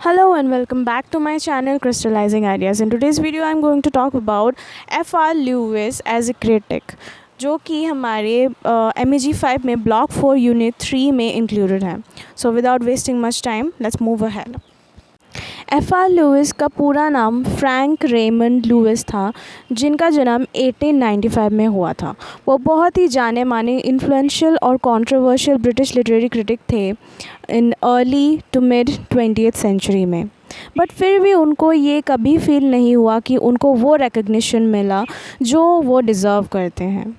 Hello and welcome back to my channel Crystallizing Ideas. In today's video I'm going to talk about F.R. Lewis as a critic, जो कि हमारे MEG5 में Block 4 Unit 3 में included है. So without wasting much time, let's move ahead. F.R. Leavis का पूरा नाम Frank Raymond Louis था, जिनका जन्म 1895 में हुआ था. वो बहुत ही जाने माने इन्फ्लुएंशियल और कंट्रोवर्शियल ब्रिटिश लिटरेरी क्रिटिक थे in early to mid 20th century में. बट फिर भी उनको ये कभी फील नहीं हुआ कि उनको वो रिकग्निशन मिला जो वो डिज़र्व करते हैं.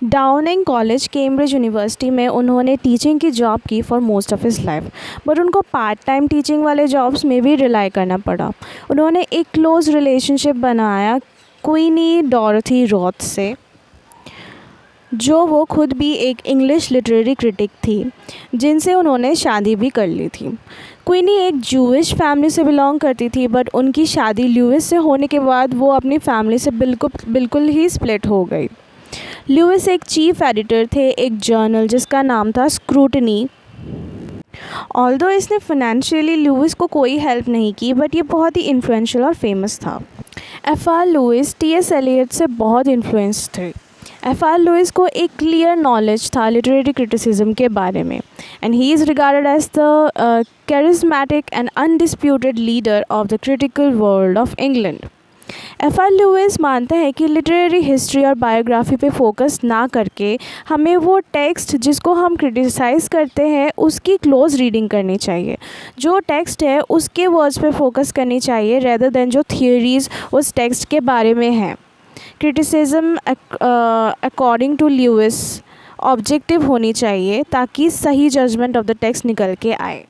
डाउनिंग कॉलेज, कैम्ब्रिज यूनिवर्सिटी में उन्होंने टीचिंग की जॉब की for most of his life, but उनको पार्ट टाइम टीचिंग वाले जॉब्स में भी रिलाई करना पड़ा. उन्होंने एक क्लोज रिलेशनशिप बनाया क्वीनी डॉरथी रॉथ से, जो वो खुद भी एक इंग्लिश लिटरेरी क्रिटिक थी, जिनसे उन्होंने शादी भी कर ली थी. क्वीनी एक जूइश फैमिली से बिलोंग करती थी, बट उनकी शादी लुइस से होने के बाद वो अपनी फैमिली से बिल्कुल ही स्प्लिट हो गई. लुइस एक चीफ एडिटर थे एक जर्नल जिसका नाम था स्क्रूटनी. ऑल्दो इसने फाइनेंशियली लुइस को कोई हेल्प नहीं की, बट ये बहुत ही इन्फ्लुएंशियल और फेमस था. F.R. Louis T.S. एलियट से बहुत इन्फ्लुएंस थे. F.R. लुइस को एक क्लियर नॉलेज था लिटरेरी क्रिटिसिज्म के बारे में, and he is regarded as the charismatic and undisputed leader of the critical world of England. F.R. Leavis मानते हैं कि लिटरेरी हिस्ट्री और बायोग्राफी पे फोकस ना करके हमें वो टेक्स्ट जिसको हम क्रिटिसाइज़ करते हैं उसकी क्लोज रीडिंग करनी चाहिए. जो टेक्स्ट है उसके वर्ड्स पे फोकस करनी चाहिए रेदर देन जो थियोरीज़ उस टेक्स्ट के बारे में हैं. Criticism according to Leavis objective होनी चाहिए ताकि सही जजमेंट ऑफ द टेक्स्ट निकल के आए.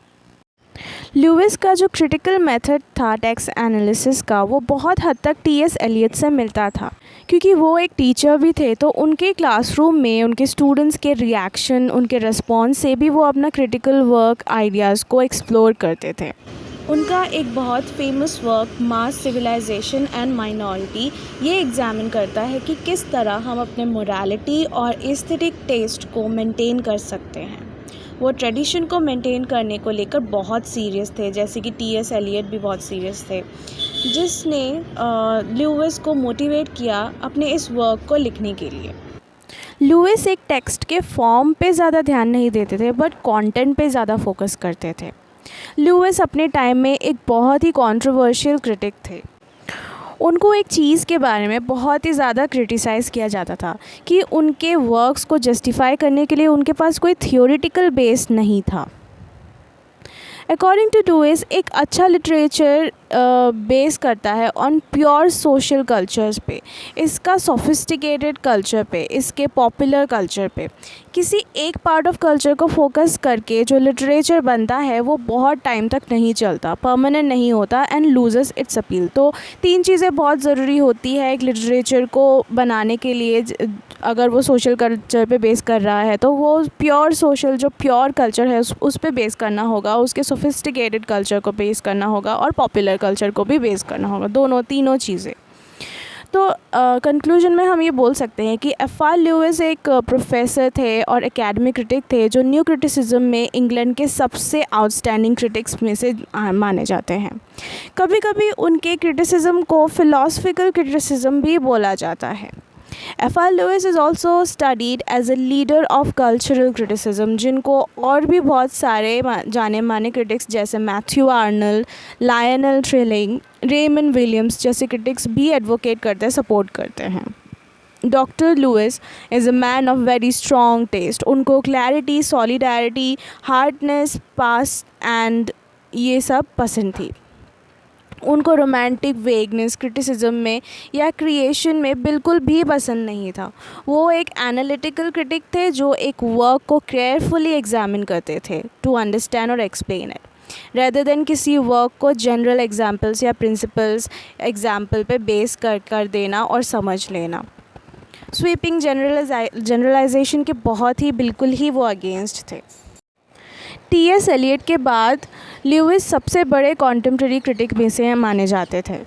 लुइस का जो क्रिटिकल मेथड था टेक्स्ट एनालिसिस का, वो बहुत हद तक T.S. एलियट से मिलता था, क्योंकि वो एक टीचर भी थे. तो उनके क्लासरूम में उनके स्टूडेंट्स के रिएक्शन, उनके रिस्पॉन्स से भी वो अपना क्रिटिकल वर्क आइडियाज़ को एक्सप्लोर करते थे. उनका एक बहुत famous work mass civilisation and minority ये एग्जामिन करता है कि किस तरह हम अपने मोरालिटी और एस्थेटिक टेस्ट को मेंटेन कर सकते हैं. वो ट्रेडिशन को मेंटेन करने को लेकर बहुत सीरियस थे, जैसे कि T.S. एलियट भी बहुत सीरियस थे, जिसने लुइस को मोटिवेट किया अपने इस वर्क को लिखने के लिए. लुइस एक टेक्स्ट के फॉर्म पे ज़्यादा ध्यान नहीं देते थे, बट कंटेंट पे ज़्यादा फोकस करते थे. लुइस अपने टाइम में एक बहुत ही कंट्रोवर्शियल क्रिटिक थे. उनको एक चीज़ के बारे में बहुत ही ज़्यादा क्रिटिसाइज़ किया जाता था कि उनके वर्क्स को जस्टिफाई करने के लिए उनके पास कोई थियोरिटिकल बेस नहीं था. अकॉर्डिंग टू लुइस एक अच्छा लिटरेचर बेस करता है ऑन प्योर सोशल कल्चर्स पे, इसका सोफिस्टिकेटेड कल्चर पे, इसके पॉपुलर कल्चर पे. किसी एक पार्ट ऑफ कल्चर को फोकस करके जो लिटरेचर बनता है वो बहुत टाइम तक नहीं चलता, परमानेंट नहीं होता एंड लूजेस इट्स अपील. तो तीन चीज़ें बहुत ज़रूरी होती है एक लिटरेचर को बनाने के लिए. अगर वो सोशल कल्चर पे बेस कर रहा है तो वो प्योर सोशल, जो प्योर कल्चर है उस पे बेस करना होगा, उसके सोफिस्टिकेटेड कल्चर को बेस करना होगा और पॉपुलर कल्चर को भी बेस करना होगा, तीनों चीज़ें. तो कंक्लूजन में हम ये बोल सकते हैं कि F.R. लुइस एक प्रोफेसर थे और एकेडमिक क्रिटिक थे जो न्यू क्रिटिसिज्म में इंग्लैंड के सबसे आउटस्टैंडिंग क्रिटिक्स में से माने जाते हैं. कभी कभी उनके क्रिटिसिज्म को फ़िलासफ़िकल क्रिटिसिज्म भी बोला जाता है. F.R. Leavis is also studied as a leader of cultural criticism, जिनको और भी बहुत सारे जाने माने क्रिटिक्स जैसे Matthew Arnold, Lionel Trilling, Raymond Williams जैसे क्रिटिक्स भी एडवोकेट करते हैं, सपोर्ट करते हैं. Doctor Leavis is a man of very strong taste. उनको क्लैरिटी, सॉलिडारिटी, हार्डनेस, पास एंड ये सब पसंद थी. उनको रोमांटिक वेगनेस क्रिटिसिज्म में या क्रिएशन में बिल्कुल भी पसंद नहीं था. वो एक एनालिटिकल क्रिटिक थे जो एक वर्क को केयरफुली एग्जामिन करते थे टू अंडरस्टैंड और एक्सप्लेन इट, रेदर देन किसी वर्क को जनरल एग्जाम्पल्स या प्रिंसिपल्स एग्जाम्पल पे बेस कर देना और समझ लेना. स्वीपिंग जनरलाइजेशन के बहुत ही बिल्कुल ही वो अगेंस्ट थे. T.S. एलियट के बाद लुइस सबसे बड़े कॉन्टेम्प्रेरी क्रिटिक में से माने जाते थे.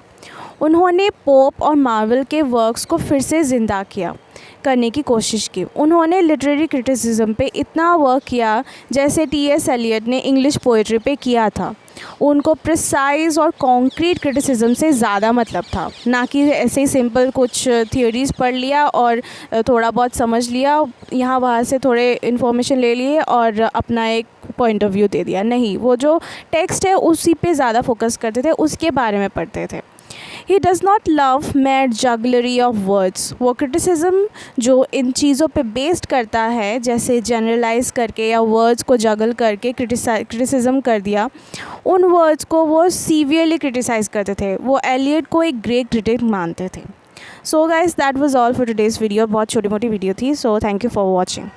उन्होंने पोप और मार्वल के वर्क्स को फिर से ज़िंदा किया. करने की कोशिश की। उन्होंने लिटरेरी क्रिटिसिज्म पे इतना वर्क किया जैसे टी.एस. एलियट ने इंग्लिश पोइट्री पे किया था। उनको प्रिसाइज और कॉन्क्रीट क्रिटिसिज्म से ज़्यादा मतलब था, ना कि ऐसे ही सिंपल कुछ थियोरीज़ पढ़ लिया और थोड़ा बहुत समझ लिया, यहाँ वहाँ से थोड़े इन्फॉर्मेशन ले लिए और अपना एक पॉइंट ऑफ व्यू दे दिया। नहीं, वो जो टेक्स्ट है उसी पे ज़्यादा फोकस करते थे, उसके बारे में पढ़ते थे। He does not love mad jugglery of words. वो क्रिटिसिज्म जो इन चीज़ों पे बेस्ड करता है, जैसे जनरलाइज करके या वर्ड्स को जगल करके क्रिटिसिज्म कर दिया, उन वर्ड्स को वो सीवियरली क्रिटिसाइज़ करते थे। वो एलियट को एक ग्रेट क्रिटिक मानते थे। So guys, that was all for today's video. बहुत छोटी मोटी वीडियो थी, so thank you for watching.